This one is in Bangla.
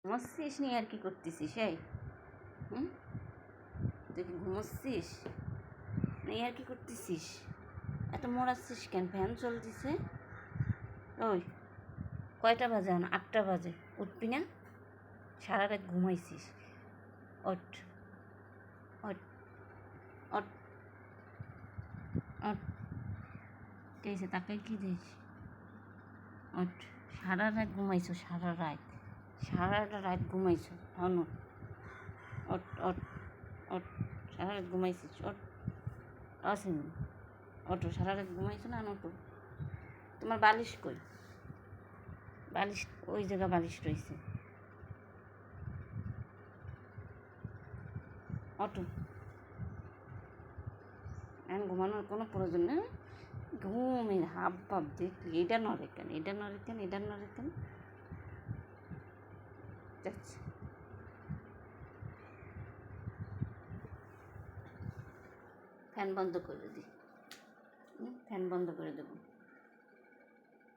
ঘুমাচ্ছিস নি আর কি করতেছিস এই? হুম, তুই কি ঘুমাচ্ছিস নেই আর কি করতেছিস? এত মোড়াচ্ছিস কেন? ফ্যান চলতেছে। ওই কয়টা বাজে? 8টা বাজে। উঠবি না? সারা রাত ঘুমাইছিস। ওঠ, ওঠ, ওঠ, ওঠ। কে আছে? তাকাই কি দিস? ওঠ। সারা রাত ঘুমাইছো, সারা রাত, সারাটা রাত ঘুমাইছো। এখন ওঠ, ওঠ, ওঠ, ওঠ। সারা রাত ঘুমাইছিস। ওঠ, আসেনি। ওঠো, সারা রাত ঘুমাইছো না? ওঠো। তোমার বালিশ কই? বালিশ ওই জায়গা বালিশ রয়েছে। ওঠো। এখন ঘুমানোর কোনো প্রয়োজন নেই। ঘুমের হাব ভাব দেখলি এটা নড়ে কেন, এটা নড়ে কেন, এটা নড়ে কেন? যাচ্ছে। ফ্যান বন্ধ করে দিই। ফ্যান বন্ধ করে দেবো।